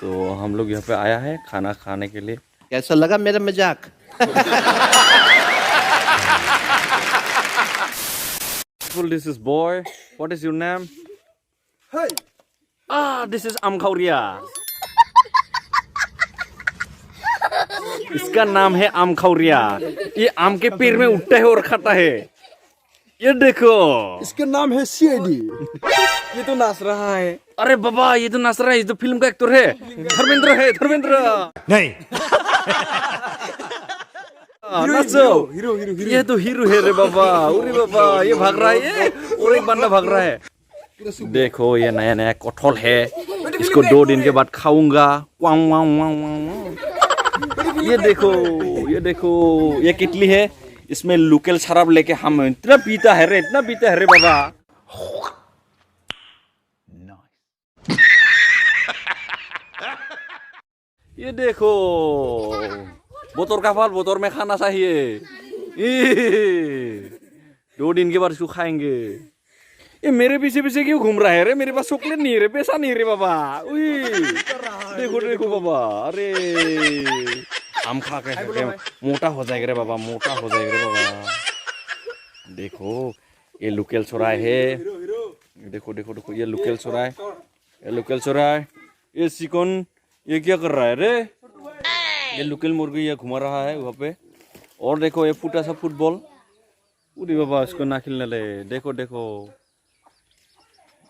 तो हम लोग यहाँ पे आया है खाना खाने के लिए। कैसा लगा मेरा मजाक? This is boy. What is your name? Hey. This is आमखौरिया। इसका नाम है आमखौरिया। ये आम के पेड़ में उठता है और खाता है। ये देखो। इसका नाम है सीआईडी। ये तो नाच रहा है। अरे बाबा, ये तो नाच रहा है। ये तो फिल्म का एक्टर है। धर्मेंद्र है, धर्मेंद्र। नहीं। नाचो। हीरो। ये तो हीरो है रे बाबा। अरे बाबा, ये भाग रहा है ये, और एक बंदा भाग रहा है। देखो, ये नया नया कटहल है। इसको 2 दिन के बाद खाऊंगा। वांग वांग वांग वांग। ये देखो, ये कितली है। इसमें लोकल शराब लेके हम इतना पीता है रे बाबा। ये देखो, बोतल का फल बोतल में खाना चाहिए। 2 दिन के बाद इसको खाएंगे। ये मेरे पीछे पीछे क्यों घूम रहा है रे? मेरे पास चॉकलेट नहीं है रे, पैसा नहीं है रे बाबा। देखो बाबा, अरे आम खा के मोटा हो जाएगा रे बाबा, मोटा हो जाएगा रे बाबा। देखो, ये लोकल चौराहे है। देखो, ये लोकल चौराहे। ये चिकन, ये क्या कर रहा है रे? ये लोकल मुर्गी ये घुमा रहा है वहाँ पे। और देखो, ये फुटा सा फुटबॉल। उरी बाबा, इसको ना खेलने ले। देखो,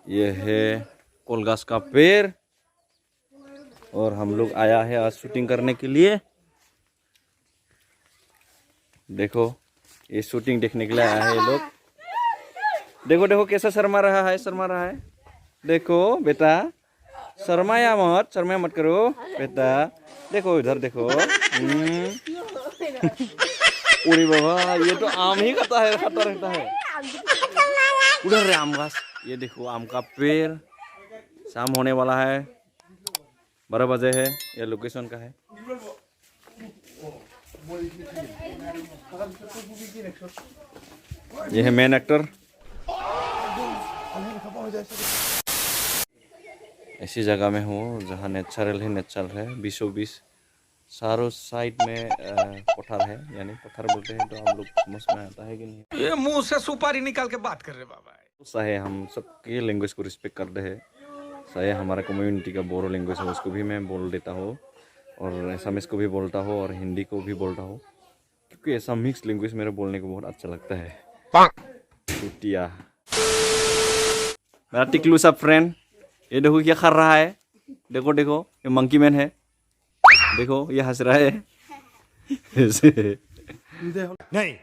ये है कोलगास का पेड़। और हम लोग आया है आज शूटिंग करने के लिए। देखो, ये शूटिंग देखने के लिए आया है ये लोग। देखो कैसा शर्मा रहा है। देखो बेटा, शर्माया मत करो बेटा। देखो इधर देखो। अरे बाबा, ये तो आम ही खाता रहता है। उधर रे आम घास। ये देखो आम का पेड़। शाम होने वाला है, 12 बजे है। ये लोकेशन का है। ये है मेन एक्टर। ऐसी जगह में हूँ जहाँ नेचुरल है। 20 चारों साइड में पठार है, यानी पठार बोलते हैं। तो हम लोग समझ में आता है कि नहीं? ये मुंह से सुपारी निकाल के बात कर रहे बाबा। चाहे हम सबके लैंग्वेज को रिस्पेक्ट करते हैं। चाहे हमारा कम्युनिटी का बोरो लैंग्वेज है, उसको भी मैं बोल देता हूँ। और असमीज को भी बोलता हूँ, और हिंदी को भी बोलता हूँ। क्योंकि ऐसा मिक्स लैंग्वेज मेरे बोलने को बहुत अच्छा लगता है। छुट्टिया मेरा टिकलू सा फ्रेंड। ये देखो क्या कर रहा है। देखो, ये मंकी मैन है। देखो, ये हंस रहा है। नहीं।